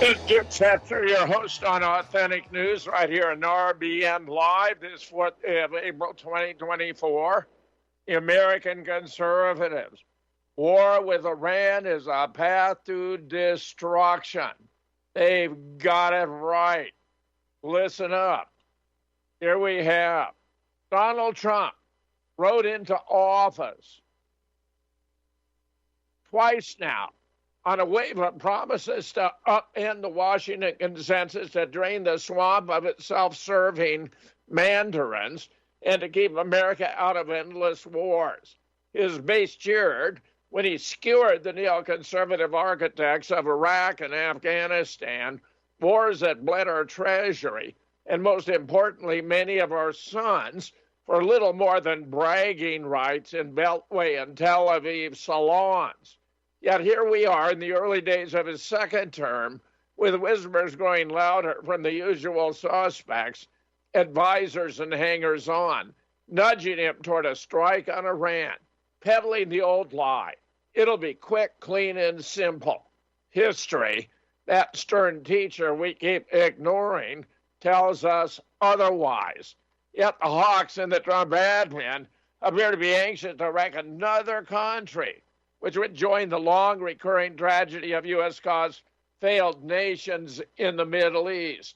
Jim Setzer, your host on Authentic News, right here in RBN Live, this 4th of April 2024. The American conservatives. War with Iran is a path to destruction. They've got it right. Listen up. Here we have Donald Trump rode into office twice now on a wave of promises to upend the Washington consensus, to drain the swamp of its self-serving mandarins, and to keep America out of endless wars. His base cheered when he skewered the neoconservative architects of Iraq and Afghanistan, wars that bled our treasury, and most importantly, many of our sons, for little more than bragging rights in Beltway and Tel Aviv salons. Yet here we are in the early days of his second term, with whispers growing louder from the usual suspects, advisors and hangers-on, nudging him toward a strike on Iran, peddling the old lie. It'll be quick, clean, and simple. History, that stern teacher we keep ignoring, tells us otherwise. Yet the hawks and the Trump admin appear to be anxious to wreck another country, which would join the long recurring tragedy of U.S.-caused failed nations in the Middle East.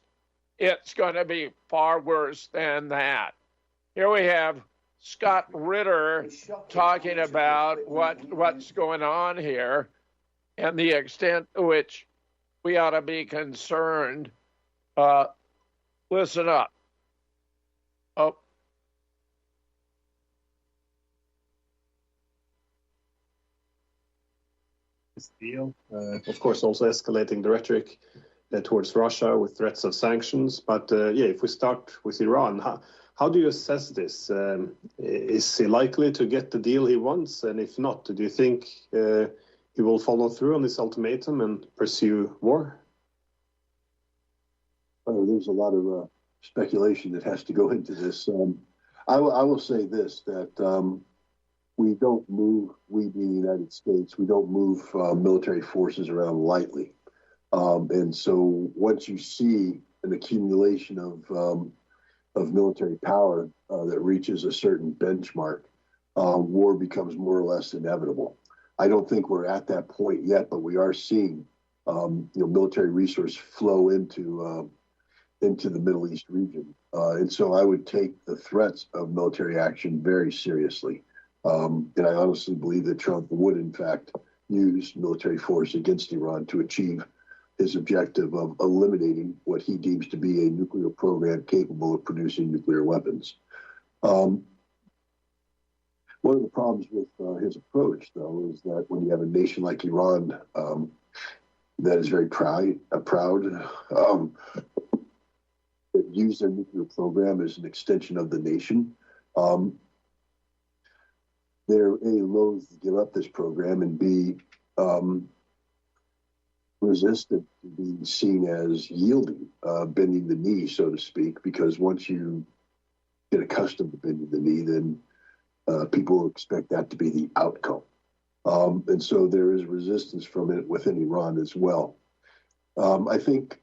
It's going to be far worse than that. Here we have Scott Ritter talking about what's going on here and the extent to which we ought to be concerned. Listen up. Oh. This deal, of course, also escalating the rhetoric towards Russia with threats of sanctions. But if we start with Iran, how do you assess this? Is he likely to get the deal he wants? And if not, do you think he will follow through on this ultimatum and pursue war? There's a lot of speculation that has to go into this. I will say this, that we don't move, we being the United States, we don't move military forces around lightly. And so once you see an accumulation of military power that reaches a certain benchmark, war becomes more or less inevitable. I don't think we're at that point yet, but we are seeing military resource flow into the Middle East region. And so I would take the threats of military action very seriously. And I honestly believe that Trump would, in fact, use military force against Iran to achieve his objective of eliminating what he deems to be a nuclear program capable of producing nuclear weapons. One of the problems with his approach, though, is that when you have a nation like Iran that is very proud, that use their nuclear program as an extension of the nation, they're A, loath to give up this program, and B, resistant to being seen as yielding, bending the knee, so to speak, because once you get accustomed to bending the knee, then people expect that to be the outcome. And so there is resistance from it within Iran as well. I think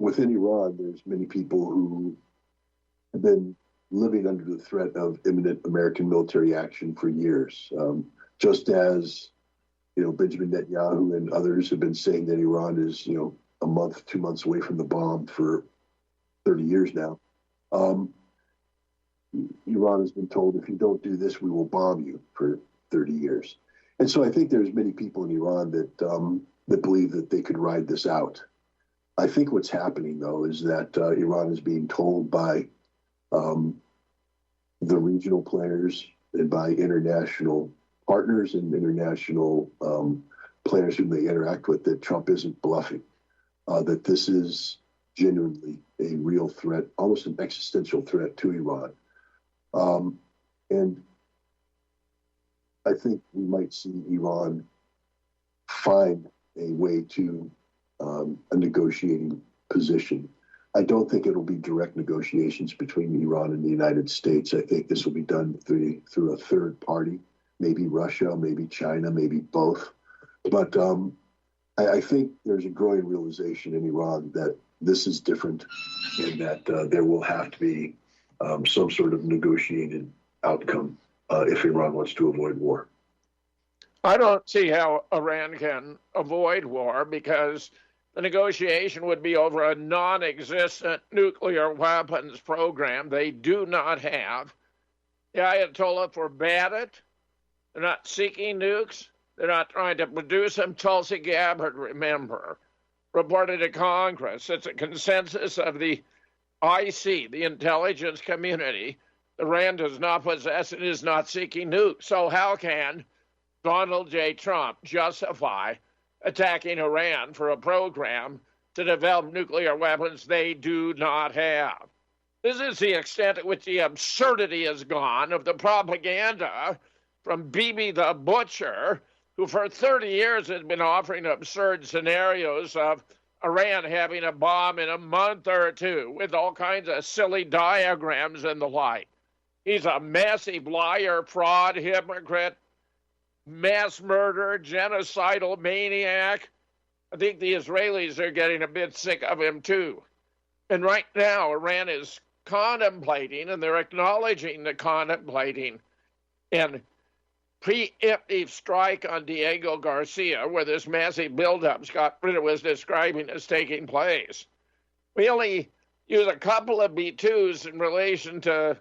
within Iran, there's many people who have been living under the threat of imminent American military action for years, just as Benjamin Netanyahu and others have been saying that Iran is a month, 2 months away from the bomb for 30 years now. Iran has been told, if you don't do this, we will bomb you for 30 years. And so I think there's many people in Iran that believe that they could ride this out. I think what's happening, though, is that Iran is being told by the regional players and by international partners and international players whom they interact with that Trump isn't bluffing, that this is genuinely a real threat, almost an existential threat to Iran. And I think we might see Iran find a way to a negotiating position. I don't think it'll be direct negotiations between Iran and the United States. I think this will be done through a third party, maybe Russia, maybe China, maybe both. But I think there's a growing realization in Iran that this is different and that there will have to be some sort of negotiated outcome if Iran wants to avoid war. I don't see how Iran can avoid war because the negotiation would be over a non-existent nuclear weapons program they do not have. The Ayatollah forbade it. They're not seeking nukes. They're not trying to produce them. Tulsi Gabbard, remember, reported to Congress. It's a consensus of the IC, the intelligence community. Iran does not possess and is not seeking nukes. So how can Donald J. Trump justify attacking Iran for a program to develop nuclear weapons they do not have? This is the extent at which the absurdity has gone of the propaganda from Bibi the Butcher, who for 30 years has been offering absurd scenarios of Iran having a bomb in a month or two with all kinds of silly diagrams and the like. He's a massive liar, fraud, hypocrite, mass murderer, genocidal maniac. I think the Israelis are getting a bit sick of him too. And right now, Iran is contemplating, and they're acknowledging the contemplating, and preemptive strike on Diego Garcia, where this massive buildup Scott Ritter was describing is taking place. We only use a couple of B-2s in relation to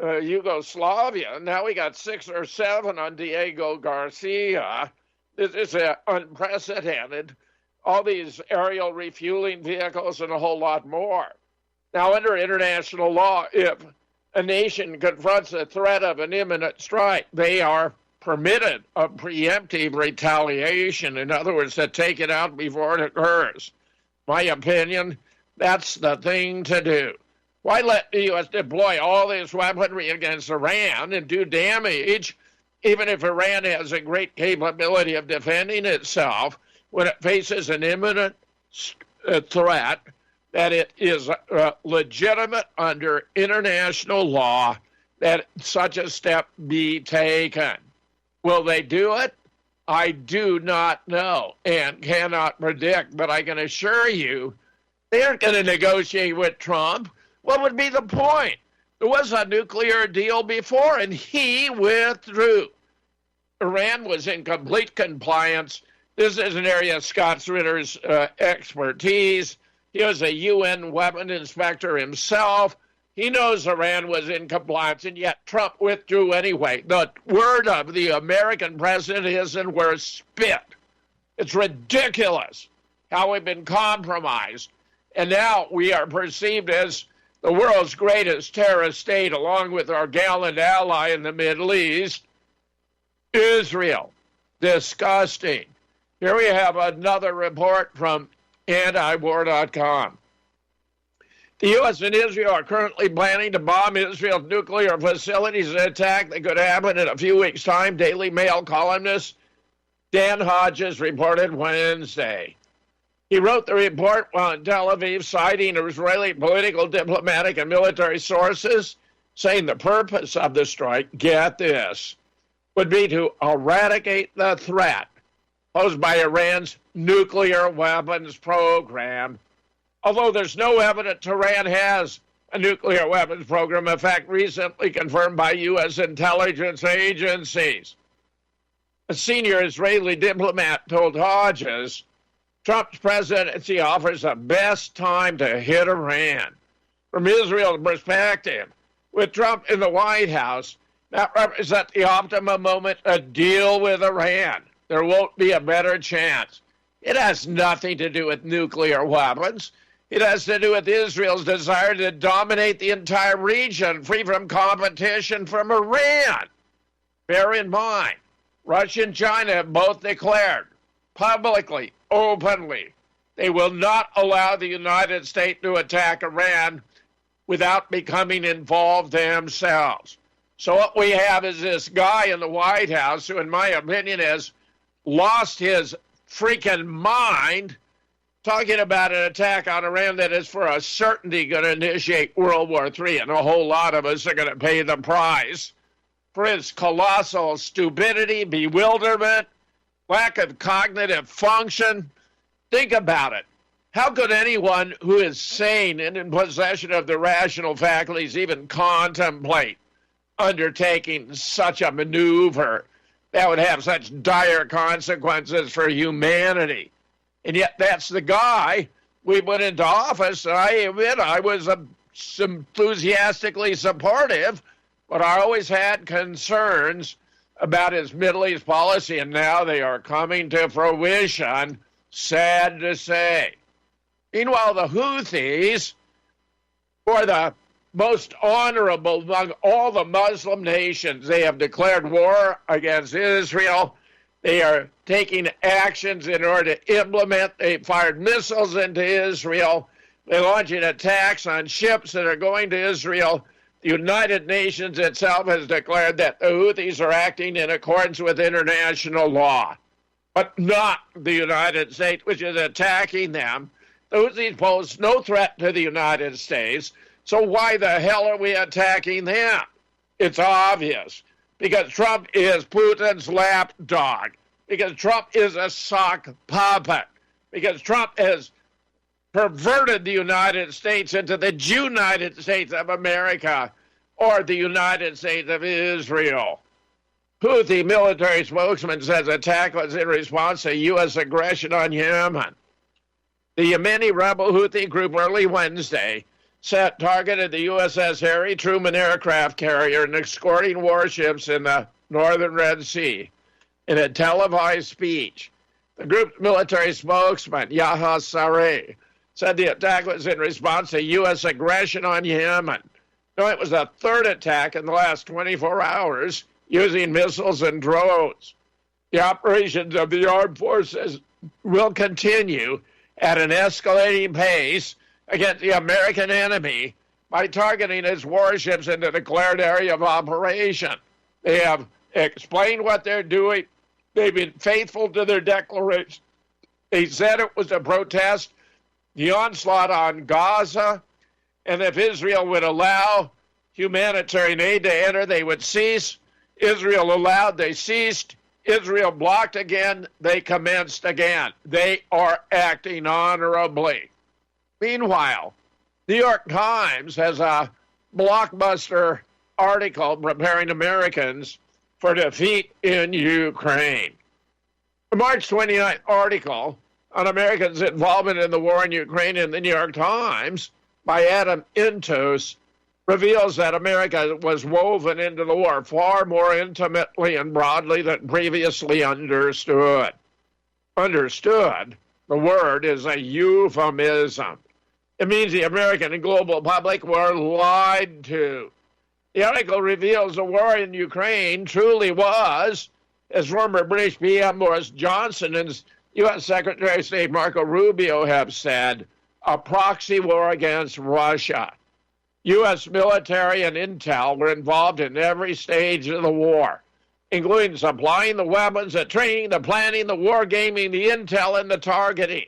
Yugoslavia. Now we got 6 or 7 on Diego Garcia. This is unprecedented. All these aerial refueling vehicles and a whole lot more. Now, under international law, if a nation confronts the threat of an imminent strike, they are permitted a preemptive retaliation. In other words, to take it out before it occurs. My opinion, that's the thing to do. Why let the U.S. deploy all this weaponry against Iran and do damage, even if Iran has a great capability of defending itself when it faces an imminent threat that it is legitimate under international law that such a step be taken? Will they do it? I do not know and cannot predict, but I can assure you they aren't going to negotiate with Trump. What would be the point? There was a nuclear deal before, and he withdrew. Iran was in complete compliance. This is an area of Scott Ritter's expertise. He was a UN weapon inspector himself. He knows Iran was in compliance, and yet Trump withdrew anyway. The word of the American president isn't worth spit. It's ridiculous how we've been compromised. And now we are perceived as the world's greatest terrorist state, along with our gallant ally in the Middle East, Israel. Disgusting. Here we have another report from antiwar.com. The U.S. and Israel are currently planning to bomb Israel's nuclear facilities, an attack that could happen in a few weeks' time, Daily Mail columnist Dan Hodges reported Wednesday. He wrote the report while in Tel Aviv, citing Israeli political, diplomatic, and military sources, saying the purpose of the strike, get this, would be to eradicate the threat posed by Iran's nuclear weapons program. Although there's no evidence Iran has a nuclear weapons program, in fact, recently confirmed by U.S. intelligence agencies. A senior Israeli diplomat told Hodges, Trump's presidency offers the best time to hit Iran. From Israel's perspective, with Trump in the White House, that represents the optimum moment to deal with Iran. There won't be a better chance. It has nothing to do with nuclear weapons. It has to do with Israel's desire to dominate the entire region, free from competition from Iran. Bear in mind, Russia and China have both declared publicly, openly, they will not allow the United States to attack Iran without becoming involved themselves. So what we have is this guy in the White House who, in my opinion, has lost his freaking mind, talking about an attack on Iran that is for a certainty going to initiate World War III, and a whole lot of us are going to pay the price for his colossal stupidity, bewilderment, lack of cognitive function, Think about it. How could anyone who is sane and in possession of the rational faculties even contemplate undertaking such a maneuver that would have such dire consequences for humanity? And yet that's the guy we put into office, and I admit I was enthusiastically supportive, but I always had concerns about his Middle East policy, and now they are coming to fruition, sad to say. Meanwhile, the Houthis, who are the most honorable among all the Muslim nations, they have declared war against Israel. They are taking actions in order to implement. They fired missiles into Israel. They're launching attacks on ships that are going to Israel. The United Nations itself has declared that the Houthis are acting in accordance with international law, but not the United States, which is attacking them. The Houthis pose no threat to the United States, so why the hell are we attacking them? It's obvious. Because Trump is Putin's lapdog. Because Trump is a sock puppet. Because Trump has perverted the United States into the United States of America or the United States of Israel. Houthi military spokesman says attack was in response to U.S. aggression on Yemen. The Yemeni rebel Houthi group early Wednesday targeted the USS Harry Truman aircraft carrier and escorting warships in the northern Red Sea. In a televised speech, the group's military spokesman, Yahya Saree, said the attack was in response to U.S. aggression on Yemen. No, it was a third attack in the last 24 hours using missiles and drones. The operations of the armed forces will continue at an escalating pace against the American enemy by targeting its warships in the declared area of operation. They have explained what they're doing. They've been faithful to their declaration. They said it was to protest the onslaught on Gaza, and if Israel would allow humanitarian aid to enter, they would cease. Israel allowed, they ceased. Israel blocked again, they commenced again. They are acting honorably. Meanwhile, New York Times has a blockbuster article preparing Americans for defeat in Ukraine. The March 29th article on Americans' involvement in the war in Ukraine in the New York Times by Adam Intos reveals that America was woven into the war far more intimately and broadly than previously understood. Understood, the word is a euphemism. It means the American and global public were lied to. The article reveals the war in Ukraine truly was, as former British PM Boris Johnson and U.S. Secretary of State Marco Rubio have said, a proxy war against Russia. U.S. military and intel were involved in every stage of the war, including supplying the weapons, the training, the planning, the war gaming, the intel, and the targeting.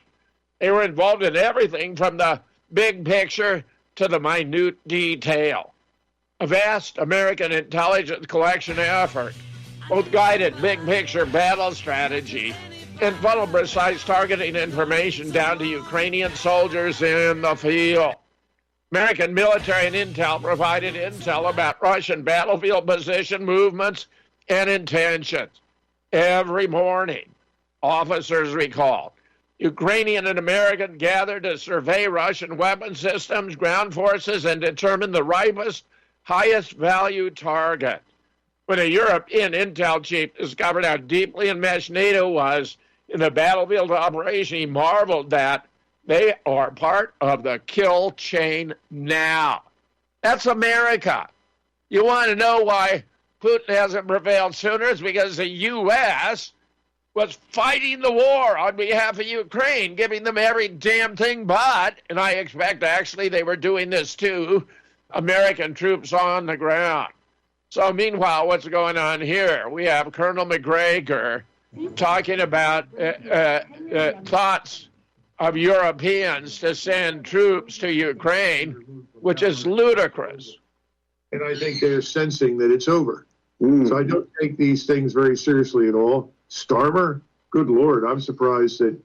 They were involved in everything from the big picture to the minute detail. A vast American intelligence collection effort, both guided big picture battle strategy and funnel precise targeting information down to Ukrainian soldiers in the field. American military and intel provided intel about Russian battlefield position, movements, and intentions. Every morning, officers recalled, Ukrainian and American gathered to survey Russian weapon systems, ground forces, and determine the ripest, highest value target. When a European intel chief discovered how deeply enmeshed NATO was in the battlefield operation, he marveled that they are part of the kill chain now. That's America. You want to know why Putin hasn't prevailed sooner? It's because the U.S. was fighting the war on behalf of Ukraine, giving them every damn thing but, and I expect actually they were doing this too, American troops on the ground. So meanwhile, what's going on here? We have Colonel McGregor talking about thoughts of Europeans to send troops to Ukraine, which is ludicrous. And I think they're sensing that it's over. So I don't take these things very seriously at all. Starmer, good Lord, I'm surprised that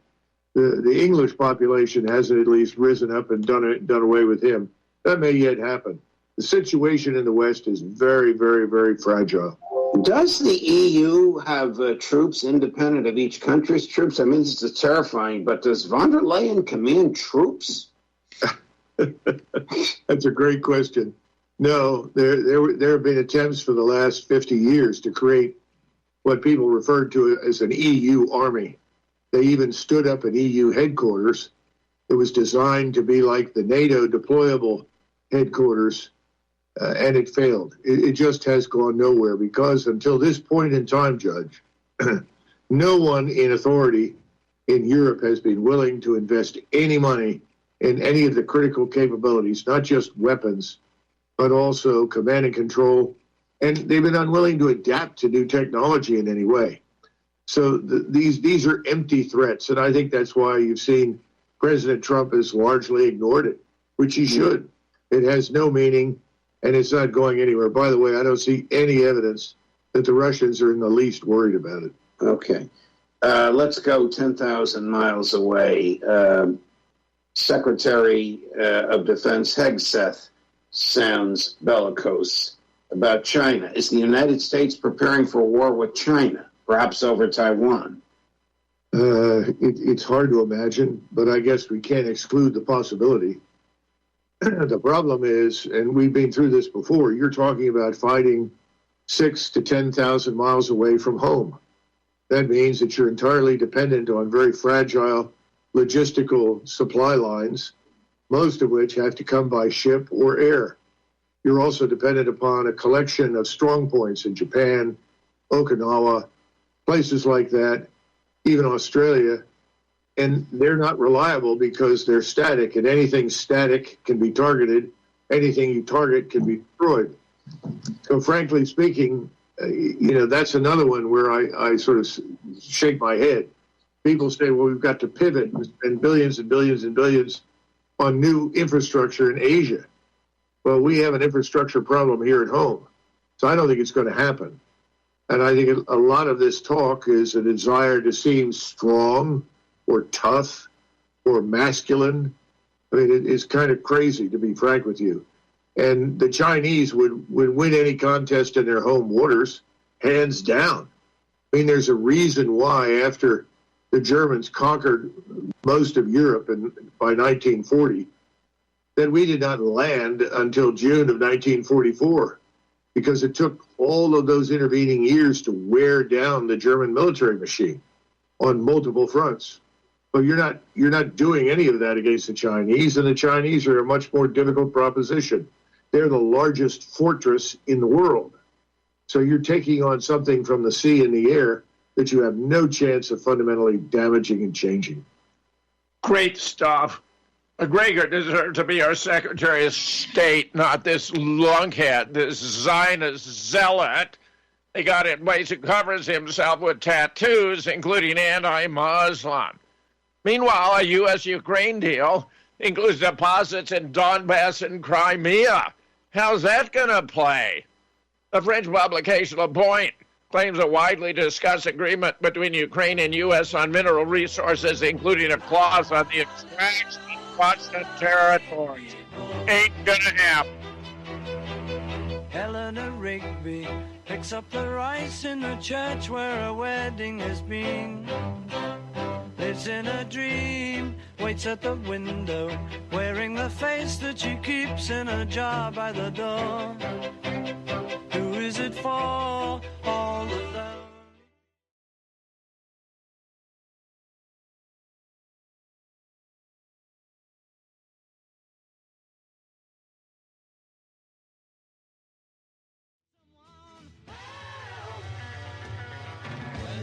the English population hasn't at least risen up and done away with him. That may yet happen. The situation in the West is very, very, very fragile. Does the EU have troops independent of each country's troops? I mean, this is terrifying, but does von der Leyen command troops? That's a great question. No, there have been attempts for the last 50 years to create what people referred to as an EU army. They even stood up an EU headquarters. It was designed to be like the NATO deployable headquarters, and it failed. It just has gone nowhere because until this point in time, Judge, no one in authority in Europe has been willing to invest any money in any of the critical capabilities, not just weapons, but also command and control. And they've been unwilling to adapt to new technology in any way. So these are empty threats. And I think that's why you've seen President Trump has largely ignored it, which he should. It has no meaning, and it's not going anywhere. By the way, I don't see any evidence that the Russians are in the least worried about it. Okay. Let's go 10,000 miles away. Secretary of Defense Hegseth sounds bellicose about China. Is the United States preparing for war with China, perhaps over Taiwan? It's hard to imagine, but I guess we can't exclude the possibility. The problem is, and we've been through this before, you're talking about fighting 6,000 to 10,000 miles away from home. That means that you're entirely dependent on very fragile logistical supply lines, most of which have to come by ship or air. You're also dependent upon a collection of strong points in Japan, Okinawa, places like that, even Australia, and they're not reliable because they're static, and anything static can be targeted. Anything you target can be destroyed. So frankly speaking, that's another one where I sort of shake my head. People say, well, we've got to pivot and spend billions and billions and billions on new infrastructure in Asia. Well, we have an infrastructure problem here at home. So I don't think it's going to happen. And I think a lot of this talk is a desire to seem strong or tough or masculine. I mean, it's kind of crazy, to be frank with you. And the Chinese would win any contest in their home waters, hands down. I mean, there's a reason why after the Germans conquered most of Europe by 1940, that we did not land until June of 1944, because it took all of those intervening years to wear down the German military machine on multiple fronts. But you're not doing any of that against the Chinese, and the Chinese are a much more difficult proposition. They're the largest fortress in the world. So you're taking on something from the sea and the air that you have no chance of fundamentally damaging and changing. Great stuff. Gregor deserves to be our Secretary of State, not this lunkhead, this Zionist zealot. They got it in ways he covers himself with tattoos, including anti-Muslim. Meanwhile, a U.S.-Ukraine deal includes deposits in Donbass and Crimea. How's that going to play? The French publication Le Point claims a widely discussed agreement between Ukraine and U.S. on mineral resources, including a clause on the extraction of Russian territories. Ain't gonna happen. Eleanor Rigby picks up the rice in the church where a wedding has been. Lives in a dream, waits at the window, wearing the face that she keeps in a jar by the door. Who is it for? All alone.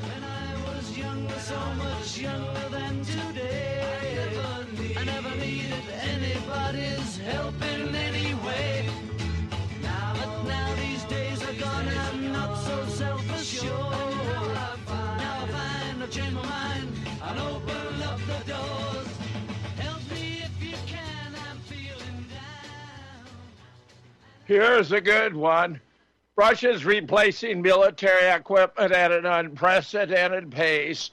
When I was younger, so much younger than today, I never needed anybody's help in any way. But now these days are gone and I'm not so self-assured. Now I find I've changed my mind, I'll open up the doors. Help me if you can, I'm feeling down. Here's a good one. Russia's replacing military equipment at an unprecedented pace.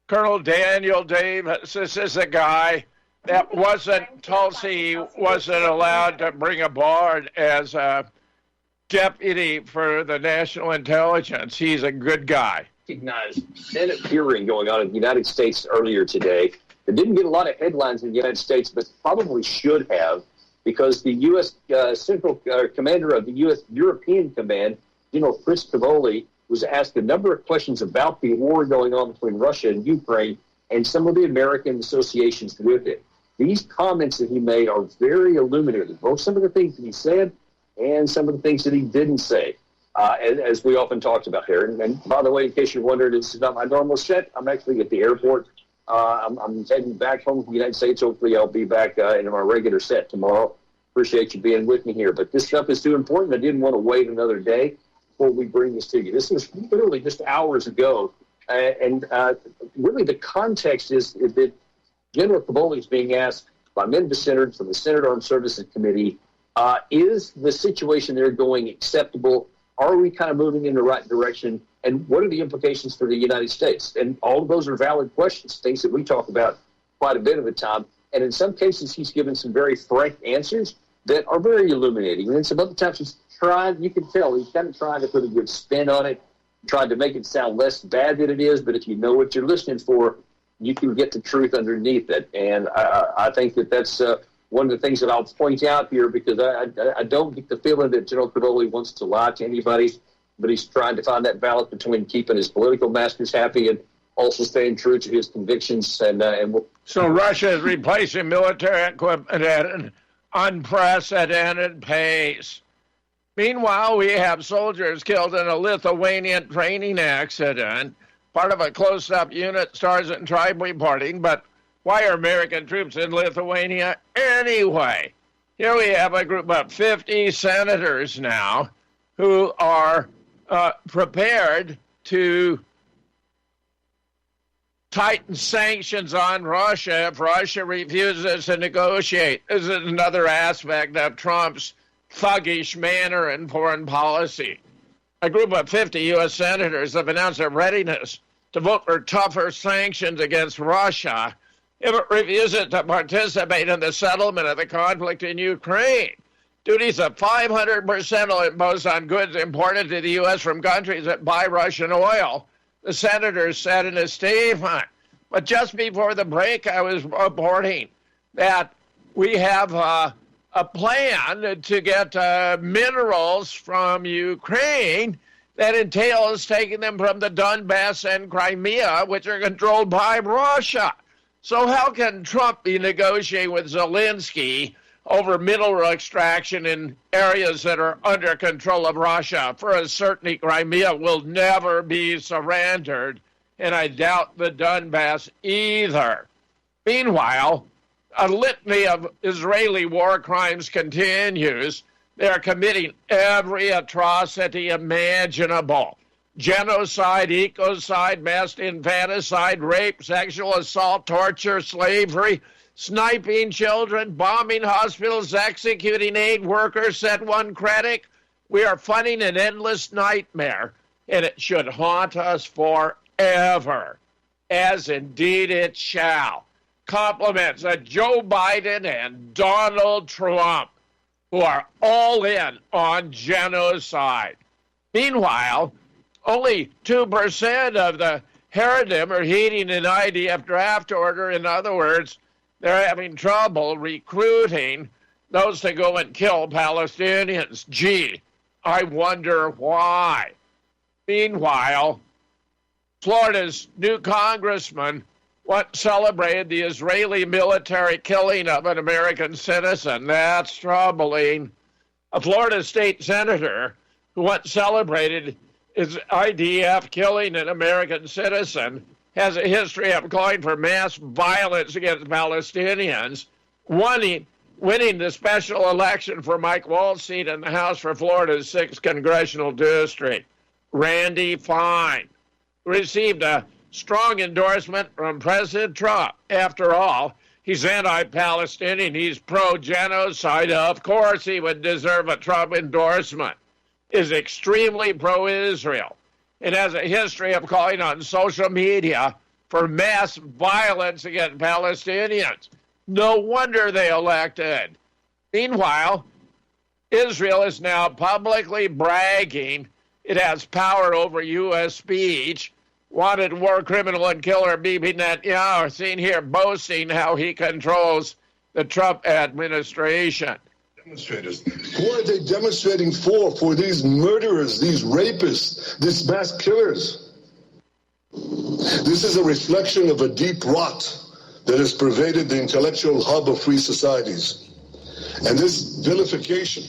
Colonel Daniel Davis. This is a guy that Tulsi wasn't allowed to bring aboard as a deputy for the National Intelligence. He's a good guy. Recognized Senate hearing going on in the United States earlier today. It didn't get a lot of headlines in the United States, but probably should have, because the U.S. Central Commander of the U.S. European Command, General Chris Cavoli, was asked a number of questions about the war going on between Russia and Ukraine and some of the American associations with it. These comments that he made are very illuminating, both some of the things that he said and some of the things that he didn't say, as we often talked about here. And by the way, in case you're wondering, this is not my normal set. I'm actually at the airport. I'm heading back home to the United States. Hopefully I'll be back in my regular set tomorrow. Appreciate you being with me here. But this stuff is too important. I didn't want to wait another day before we bring this to you. This was literally just hours ago. And really the context is that General Cavoli is being asked by many senators from the Senate Armed Services Committee, is the situation there going acceptable? Are we kind of moving in the right direction? And what are the implications for the United States? And all of those are valid questions, things that we talk about quite a bit of the time. And in some cases, he's given some very frank answers that are very illuminating. And then some other times he's trying, you can tell, he's kind of trying to put a good spin on it, trying to make it sound less bad than it is. But if you know what you're listening for, you can get the truth underneath it. And I think that that's one of the things that I'll point out here, because I don't get the feeling that General Cavoli wants to lie to anybody, but he's trying to find that balance between keeping his political masters happy and also staying true to his convictions. So Russia is replacing military equipment at an unprecedented pace. Meanwhile, we have soldiers killed in a Lithuanian training accident. Part of a close-up unit stars in tribe reporting, but why are American troops in Lithuania anyway? Here we have a group of 50 senators now who are prepared to tighten sanctions on Russia if Russia refuses to negotiate. This is another aspect of Trump's thuggish manner in foreign policy. A group of 50 U.S. senators have announced their readiness to vote for tougher sanctions against Russia if it refuses to participate in the settlement of the conflict in Ukraine. Duties of 500% imposed on goods imported to the U.S. from countries that buy Russian oil, the senators said in a statement. But just before the break, I was reporting that we have a plan to get minerals from Ukraine that entails taking them from the Donbass and Crimea, which are controlled by Russia. So how can Trump be negotiating with Zelensky over mineral extraction in areas that are under control of Russia? For a certainty, Crimea will never be surrendered, and I doubt the Donbass either. Meanwhile, a litany of Israeli war crimes continues. They are committing every atrocity imaginable. Genocide, ecocide, mass infanticide, rape, sexual assault, torture, slavery, sniping children, bombing hospitals, executing aid workers, said one critic. We are funding an endless nightmare, and it should haunt us forever, as indeed it shall. Compliments of Joe Biden and Donald Trump, who are all in on genocide. Meanwhile, only 2% of the Haredim are heeding an IDF draft order. In other words, they're having trouble recruiting those to go and kill Palestinians. Gee, I wonder why. Meanwhile, Florida's new congressman once celebrated the Israeli military killing of an American citizen. That's troubling. A Florida state senator who once celebrated his IDF killing an American citizen has a history of calling for mass violence against Palestinians, winning the special election for Mike Waltz's seat in the House for Florida's 6th congressional district. Randy Fine received a strong endorsement from President Trump. After all, he's anti-Palestinian, he's pro-genocide. Of course he would deserve a Trump endorsement. Is extremely pro-Israel. It has a history of calling on social media for mass violence against Palestinians. No wonder they elected. Meanwhile, Israel is now publicly bragging it has power over U.S. speech. Wanted war criminal and killer Bibi Netanyahu seen here boasting how he controls the Trump administration. Demonstrators. Who are they demonstrating for? For these murderers, these rapists, these mass killers. This is a reflection of a deep rot that has pervaded the intellectual hub of free societies. And this vilification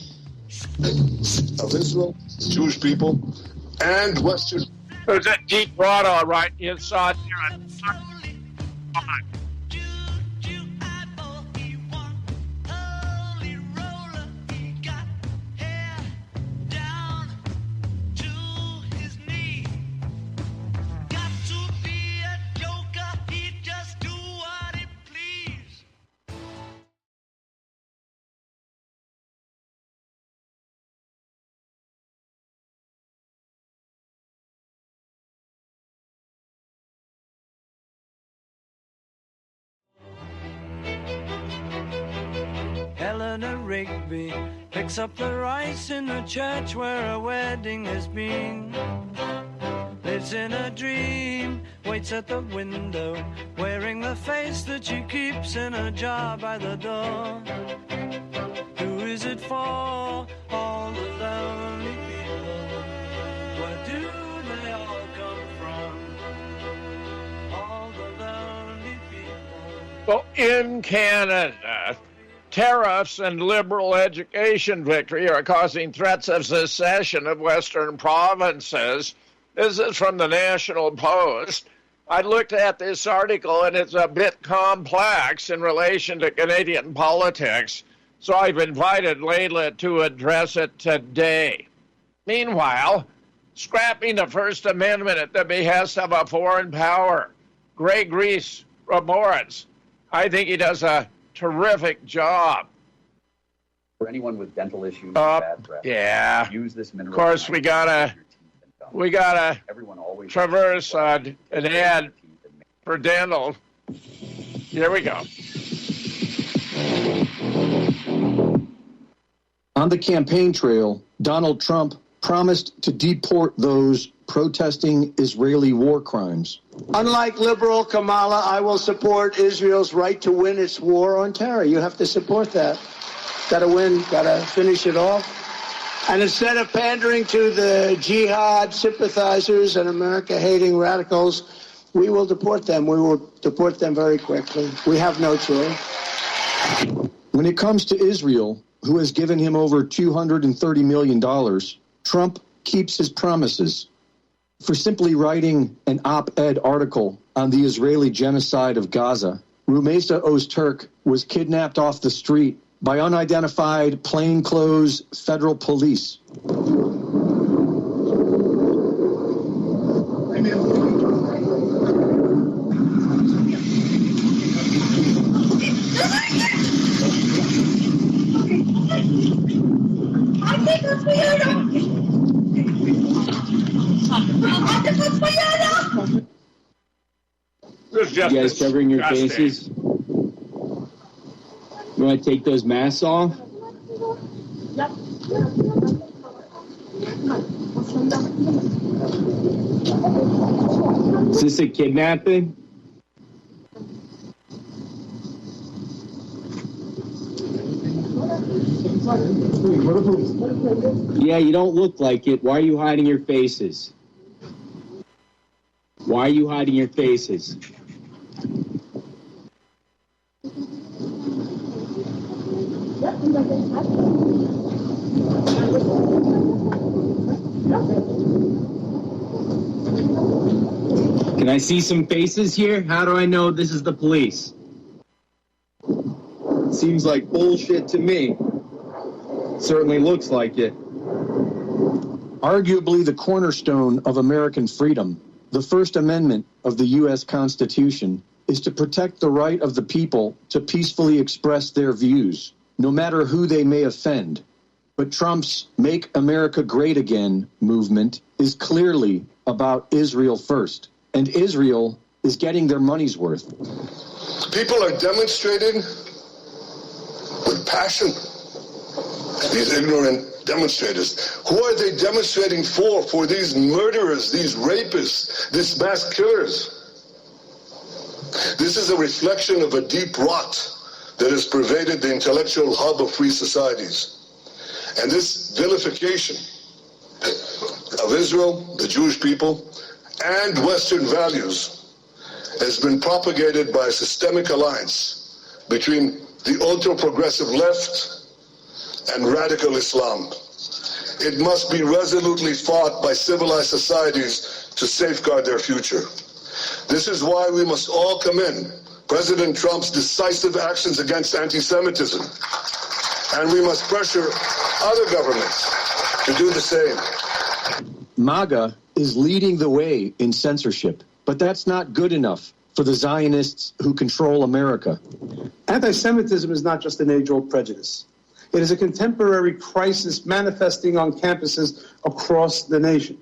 of Israel, Jewish people, and Western. There's a deep rot, all right. You saw it here. Eleanor Rigby picks up the rice in the church where a wedding has been. Lives in a dream, waits at the window, wearing the face that she keeps in a jar by the door. Who is it for? All the lonely people. Where do they all come from? All the lonely people. Well, in Canada, tariffs and liberal education victory are causing threats of secession of Western provinces. This is from the National Post. I looked at this article, and it's a bit complex in relation to Canadian politics, so I've invited Layla to address it today. Meanwhile, scrapping the First Amendment at the behest of a foreign power, Greg Reese reports. I think he does a terrific job. For anyone with dental issues, bad breath, use this mineral. Of course, we gotta traverse an ad for dental. Here we go. On the campaign trail, Donald Trump promised to deport those protesting Israeli war crimes. Unlike liberal Kamala, I will support Israel's right to win its war on terror. You have to support that. Got to win, got to finish it off. And instead of pandering to the jihad sympathizers and America-hating radicals, we will deport them. We will deport them very quickly. We have no choice. When it comes to Israel, who has given him over $230 million, Trump keeps his promises. For simply writing an op-ed article on the Israeli genocide of Gaza, Rumeysa Ozturk was kidnapped off the street by unidentified plainclothes federal police. You guys covering your faces? You want to take those masks off? Is this a kidnapping? Yeah, you don't look like it. Why are you hiding your faces? Why are you hiding your faces? Can I see some faces here? How do I know this is the police? Seems like bullshit to me. Certainly looks like it. Arguably the cornerstone of American freedom, the First Amendment of the U.S. Constitution is to protect the right of the people to peacefully express their views, no matter who they may offend. But Trump's Make America Great Again movement is clearly about Israel first. And Israel is getting their money's worth. People are demonstrating with passion. These ignorant demonstrators. Who are they demonstrating for? For these murderers, these rapists, these mass killers. This is a reflection of a deep rot that has pervaded the intellectual hub of free societies. And this vilification of Israel, the Jewish people, and Western values has been propagated by a systemic alliance between the ultra-progressive left and radical Islam. It must be resolutely fought by civilized societies to safeguard their future. This is why we must all commend President Trump's decisive actions against anti-Semitism, and we must pressure other governments to do the same. MAGA is leading the way in censorship, but that's not good enough for the Zionists who control America. Anti-Semitism is not just an age-old prejudice. It is a contemporary crisis manifesting on campuses across the nation.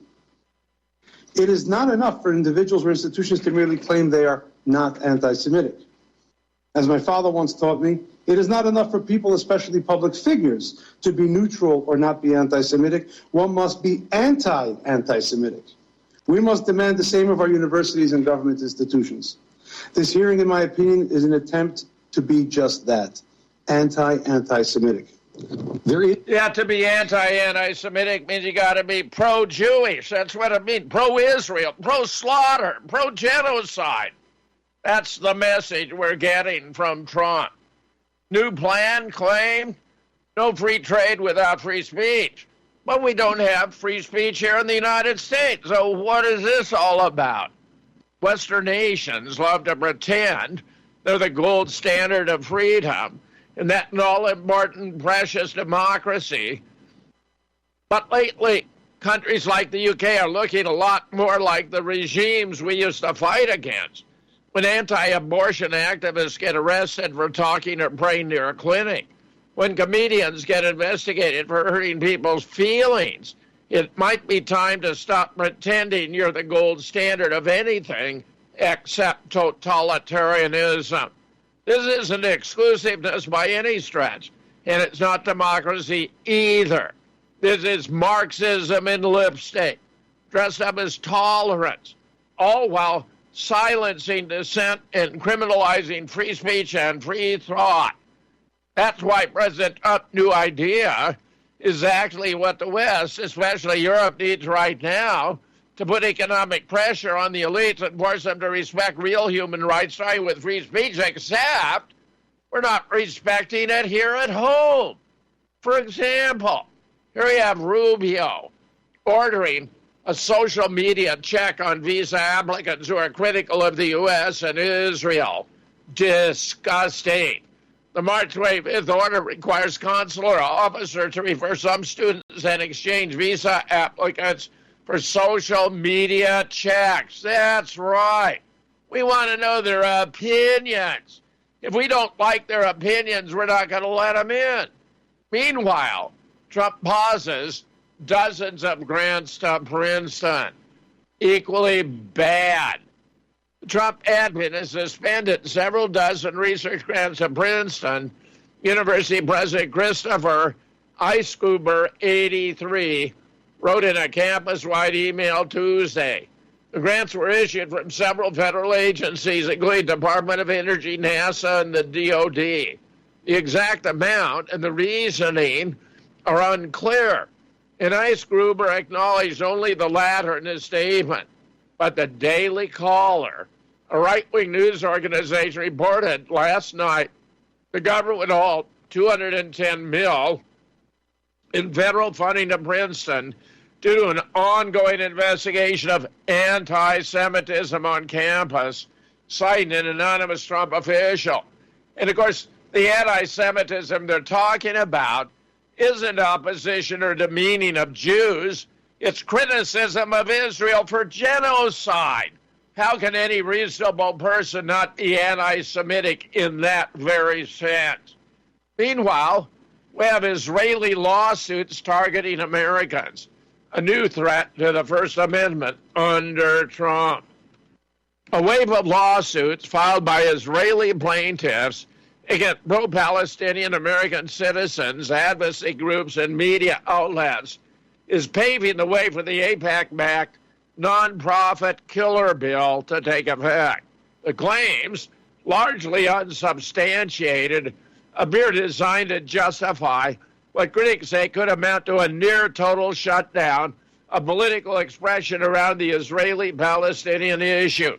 It is not enough for individuals or institutions to merely claim they are not anti-Semitic. As my father once taught me, it is not enough for people, especially public figures, to be neutral or not be anti-Semitic. One must be anti-Semitic. We must demand the same of our universities and government institutions. This hearing, in my opinion, is an attempt to be just that, anti-Semitic. To be anti-Semitic means you got to be pro-Jewish. That's what it means. Pro-Israel, pro-slaughter, pro-genocide. That's the message we're getting from Trump. New plan claimed no free trade without free speech. But we don't have free speech here in the United States. So what is this all about? Western nations love to pretend they're the gold standard of freedom and that all-important, precious democracy. But lately, countries like the UK are looking a lot more like the regimes we used to fight against. When anti-abortion activists get arrested for talking or praying near a clinic, when comedians get investigated for hurting people's feelings, it might be time to stop pretending you're the gold standard of anything except totalitarianism. This isn't exclusiveness by any stretch, and it's not democracy either. This is Marxism in lipstick, dressed up as tolerance, all while silencing dissent and criminalizing free speech and free thought. That's why President Trump's new idea is actually what the West, especially Europe, needs right now to put economic pressure on the elites and force them to respect real human rights, starting with free speech, except we're not respecting it here at home. For example, here we have Rubio ordering a social media check on visa applicants who are critical of the U.S. and Israel. Disgusting. The March 25th order requires consular officers to refer some students and exchange visa applicants for social media checks. That's right. We want to know their opinions. If we don't like their opinions, we're not going to let them in. Meanwhile, Trump pauses dozens of grants to Princeton. Equally bad. Trump admin has suspended several dozen research grants to Princeton. University President Christopher Eisgruber, 83, wrote in a campus-wide email Tuesday. The grants were issued from several federal agencies, including Department of Energy, NASA, and the DOD. The exact amount and the reasoning are unclear, and Eisgruber acknowledged only the latter in his statement. But the Daily Caller, a right-wing news organization, reported last night the government would halt $210 million in federal funding to Princeton due to an ongoing investigation of anti-Semitism on campus, citing an anonymous Trump official. And, of course, the anti-Semitism they're talking about isn't opposition or demeaning of Jews. It's criticism of Israel for genocide. How can any reasonable person not be anti-Semitic in that very sense? Meanwhile, we have Israeli lawsuits targeting Americans, a new threat to the First Amendment under Trump. a wave of lawsuits filed by Israeli plaintiffs against pro-Palestinian American citizens, advocacy groups, and media outlets is paving the way for the AIPAC-backed nonprofit killer bill to take effect. The claims, largely unsubstantiated, appear designed to justify what critics say could amount to a near-total shutdown of political expression around the Israeli-Palestinian issue.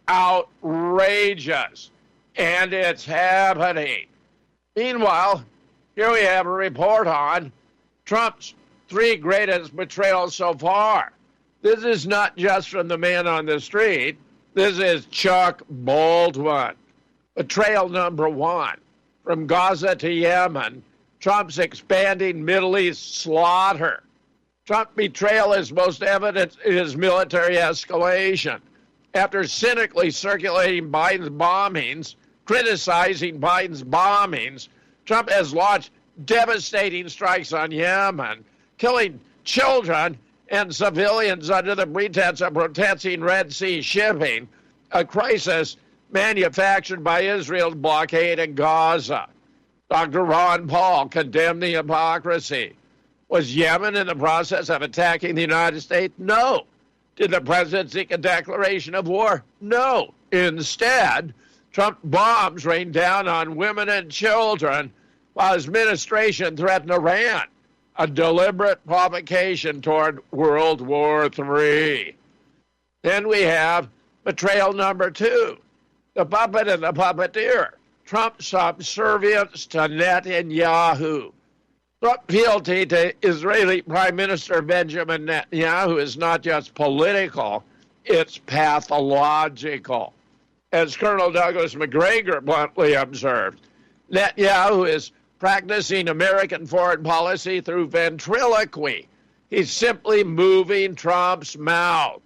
Outrageous. And it's happening. Meanwhile, here we have a report on Trump's 3 greatest betrayals so far. This is not just from the man on the street. This is Chuck Baldwin. Betrayal number 1. From Gaza to Yemen, Trump's expanding Middle East slaughter. Trump's betrayal is most evident in his military escalation. After cynically circulating Biden's bombings, criticizing Biden's bombings, Trump has launched devastating strikes on Yemen, killing children and civilians under the pretense of protecting Red Sea shipping, a crisis manufactured by Israel's blockade in Gaza. Dr. Ron Paul condemned the hypocrisy. Was Yemen in the process of attacking the United States? No. Did the president seek a declaration of war? No. Instead, Trump bombs rained down on women and children while his administration threatened Iran, a deliberate provocation toward World War III. Then we have betrayal number 2, the puppet and the puppeteer, Trump's subservience to Netanyahu. Trump fealty to Israeli Prime Minister Benjamin Netanyahu is not just political, it's pathological. As Colonel Douglas Macgregor bluntly observed, Netanyahu is practicing American foreign policy through ventriloquy. He's simply moving Trump's mouth.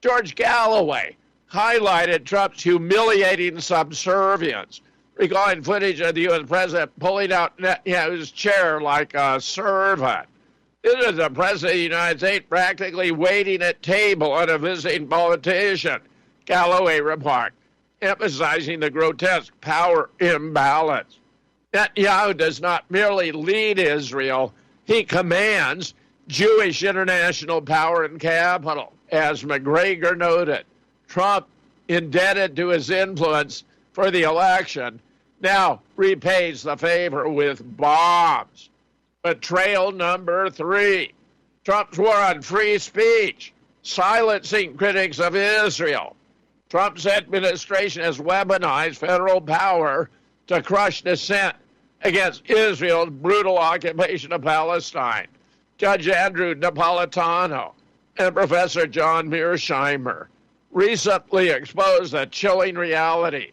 George Galloway highlighted Trump's humiliating subservience, recalling footage of the U.S. president pulling out Netanyahu's chair like a servant. This is the president of the United States practically waiting at table on a visiting politician, Galloway remarked, emphasizing the grotesque power imbalance. Netanyahu does not merely lead Israel, he commands Jewish international power and capital. As Macgregor noted, Trump, indebted to his influence for the election, now repays the favor with bombs. Betrayal number 3, Trump's war on free speech, silencing critics of Israel. Trump's administration has weaponized federal power to crush dissent against Israel's brutal occupation of Palestine. Judge Andrew Napolitano and Professor John Mearsheimer recently exposed a chilling reality.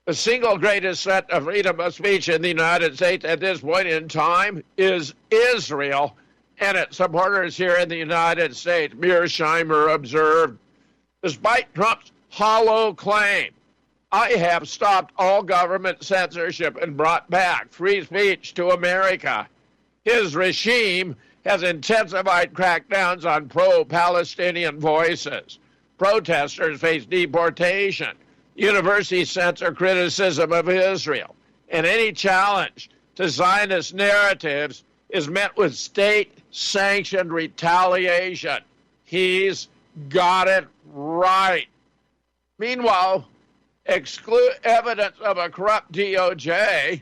The single greatest threat of freedom of speech in the United States at this point in time is Israel and its supporters here in the United States, Mearsheimer observed. Despite Trump's hollow claim, I have stopped all government censorship and brought back free speech to America, his regime has intensified crackdowns on pro-Palestinian voices. Protesters face deportation. Universities censor criticism of Israel. And any challenge to Zionist narratives is met with state-sanctioned retaliation. He's got it right. Meanwhile, evidence of a corrupt DOJ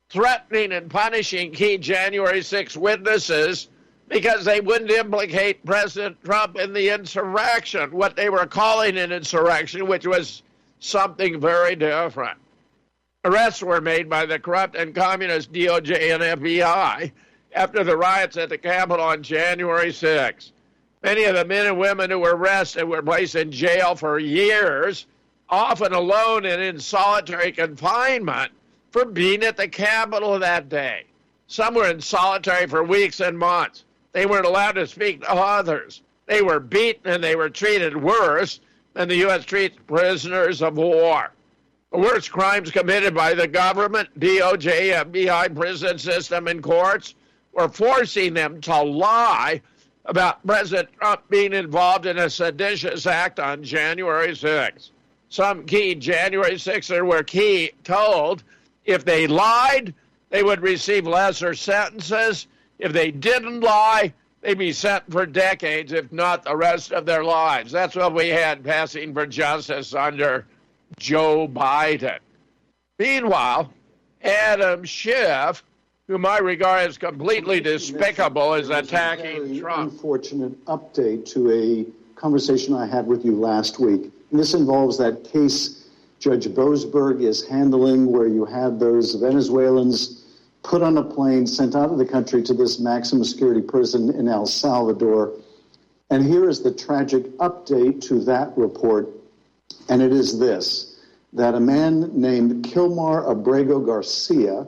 threatening and punishing key January 6 witnesses because they wouldn't implicate President Trump in the insurrection, what they were calling an insurrection, which was something very different. Arrests were made by the corrupt and communist DOJ and FBI after the riots at the Capitol on January 6. Many of the men and women who were arrested were placed in jail for years, often alone and in solitary confinement, for being at the Capitol that day. Some were in solitary for weeks and months. They weren't allowed to speak to others. They were beaten and they were treated worse than the U.S. treats prisoners of war. The worst crimes committed by the government, DOJ, FBI, prison system, and courts were forcing them to lie about President Trump being involved in a seditious act on January 6th. some key January 6ers were told if they lied, they would receive lesser sentences. If they didn't lie, they'd be sent for decades, if not the rest of their lives. That's what we had passing for justice under Joe Biden. Meanwhile, Adam Schiff, whom I regard as completely despicable, is attacking Trump. Unfortunate update to a conversation I had with you last week. And this involves that case Judge Boasberg is handling, where you had those Venezuelans put on a plane, sent out of the country to this maximum security prison in El Salvador. And here is the tragic update to that report. And it is this, that a man named Kilmar Abrego Garcia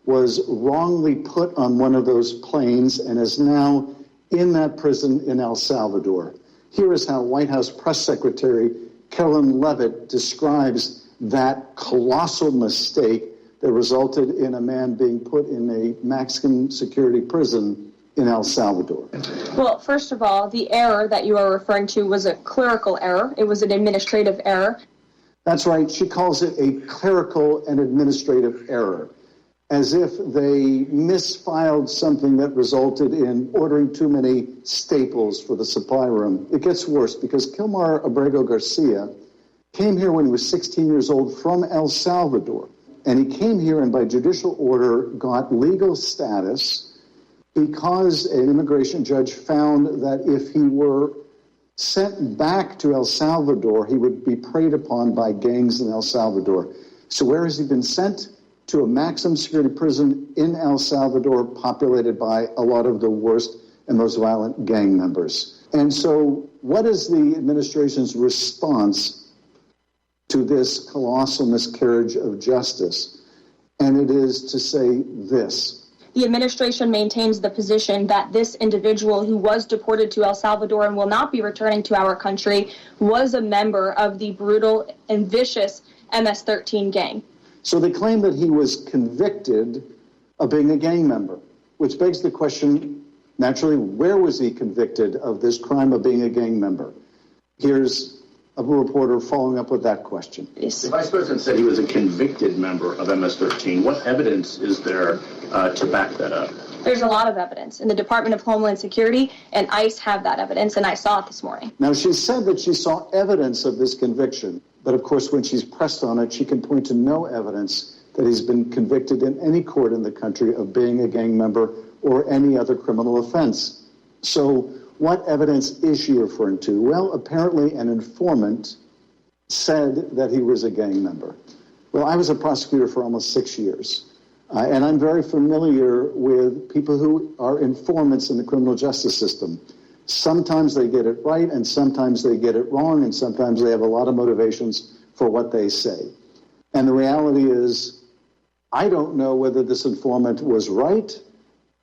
was wrongly put on one of those planes and is now in that prison in El Salvador. Here is how White House Press Secretary Kellen Levitt describes that colossal mistake that resulted in a man being put in a maximum security prison in El Salvador. Well, first of all, the error that you are referring to was a clerical error. It was an administrative error. That's right. She calls it a clerical and administrative error, as if they misfiled something that resulted in ordering too many staples for the supply room. It gets worse, because Kilmar Abrego Garcia came here when he was 16 years old from El Salvador. And he came here and by judicial order got legal status because an immigration judge found that if he were sent back to El Salvador, he would be preyed upon by gangs in El Salvador. So where has he been sent? To a maximum security prison in El Salvador, populated by a lot of the worst and most violent gang members. And so what is the administration's response to this colossal miscarriage of justice? And it is to say this. The administration maintains the position that this individual who was deported to El Salvador and will not be returning to our country was a member of the brutal and vicious MS-13 gang. So they claim that he was convicted of being a gang member, which begs the question, naturally, where was he convicted of this crime of being a gang member? Here's a reporter following up with that question. The Vice President said he was a convicted member of MS-13. What evidence is there to back that up? There's a lot of evidence. And the Department of Homeland Security and ICE have that evidence, and I saw it this morning. Now, she said that she saw evidence of this conviction, but of course, when she's pressed on it, she can point to no evidence that he's been convicted in any court in the country of being a gang member or any other criminal offense. So what evidence is she referring to? Well, apparently an informant said that he was a gang member. Well, I was a prosecutor for almost 6 years, and I'm very familiar with people who are informants in the criminal justice system. Sometimes they get it right, and sometimes they get it wrong, and sometimes they have a lot of motivations for what they say. And the reality is, I don't know whether this informant was right,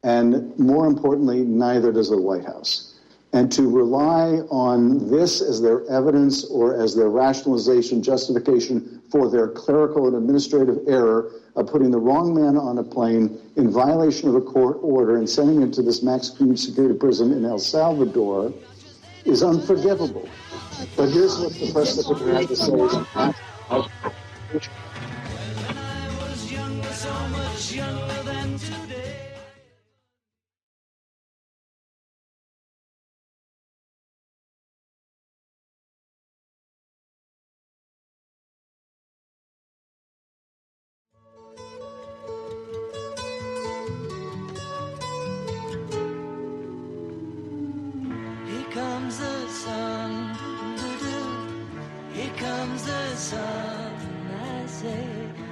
and more importantly, neither does the White House. And to rely on this as their evidence or as their rationalization, justification for their clerical and administrative error of putting the wrong man on a plane in violation of a court order and sending him to this maximum security prison in El Salvador is unforgivable. But here's what the press secretary had to say. When I was younger, so much younger than today. Comes the sun, here comes the sun, I say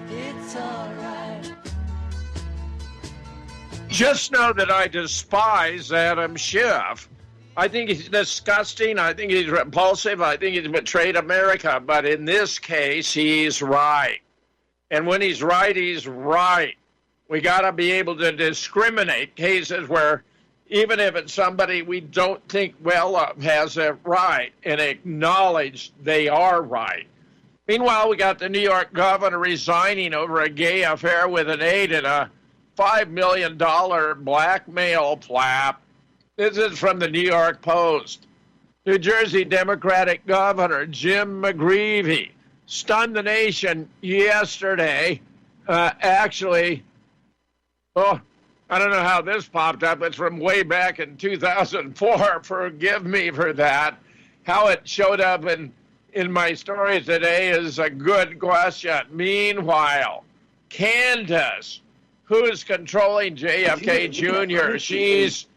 it's all right. Just know that I despise Adam Schiff. I think he's disgusting. I think he's repulsive. I think he's betrayed America. But in this case, he's right. And when he's right, he's right. We got to be able to discriminate cases where even if it's somebody we don't think well of has it right and acknowledge they are right. Meanwhile, we got the New York governor resigning over a gay affair with an aide and a $5 million blackmail flap. This is from the New York Post. New Jersey Democratic Governor Jim McGreevey stunned the nation yesterday. Actually, I don't know how this popped up. It's from way back in 2004. Forgive me for that. How it showed up in my story today is a good question. Meanwhile, Candace, who's controlling JFK Jr., she's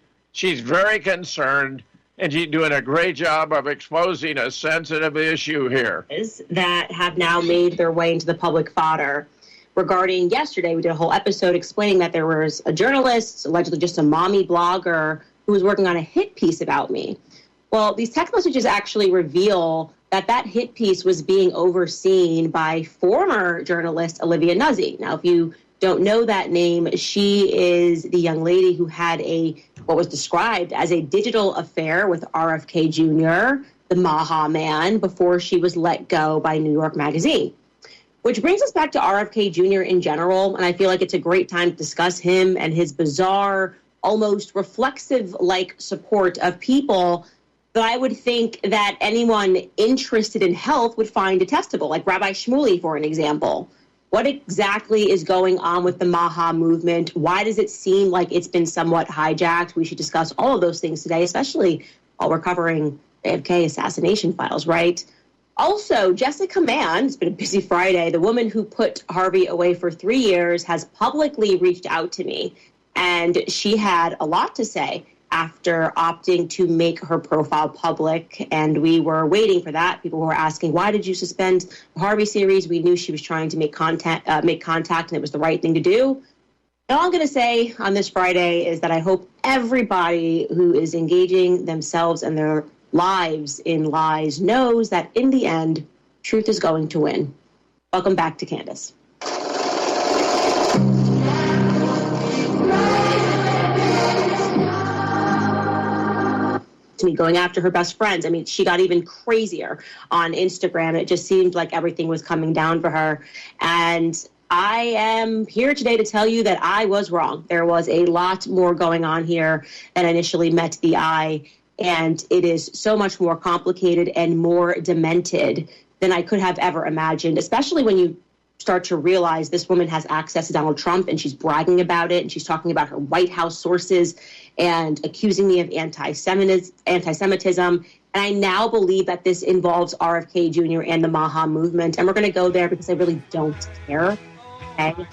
very concerned, and she's doing a great job of exposing a sensitive issue here. That have now made their way into the public fodder. Regarding yesterday, we did a whole episode explaining that there was a journalist, allegedly just a mommy blogger, who was working on a hit piece about me. Well, these text messages actually reveal that hit piece was being overseen by former journalist Olivia Nuzzi. Now, if you don't know that name, she is the young lady who had what was described as a digital affair with RFK Jr., the Maha man, before she was let go by New York Magazine. Which brings us back to RFK Jr. in general, and I feel like it's a great time to discuss him and his bizarre, almost reflexive-like support of people that I would think that anyone interested in health would find detestable, like Rabbi Shmuley, for an example. What exactly is going on with the Maha movement? Why does it seem like it's been somewhat hijacked? We should discuss all of those things today, especially while we're covering JFK assassination files, right? Also, Jessica Mann, it's been a busy Friday. The woman who put Harvey away for 3 years has publicly reached out to me, and she had a lot to say after opting to make her profile public, and we were waiting for that. People were asking, why did you suspend the Harvey series? We knew she was trying to make contact, and it was the right thing to do. And all I'm going to say on this Friday is that I hope everybody who is engaging themselves and their lives in lies knows that in the end, truth is going to win. Welcome back to Candace. To me, going after her best friends. I mean, she got even crazier on Instagram. It just seemed like everything was coming down for her. And I am here today to tell you that I was wrong. There was a lot more going on here than initially met the eye. And it is so much more complicated and more demented than I could have ever imagined, especially when you start to realize this woman has access to Donald Trump and she's bragging about it and she's talking about her White House sources and accusing me of anti-Semitism. And I now believe that this involves RFK Jr. and the Maha movement. And we're going to go there because I really don't care. Okay?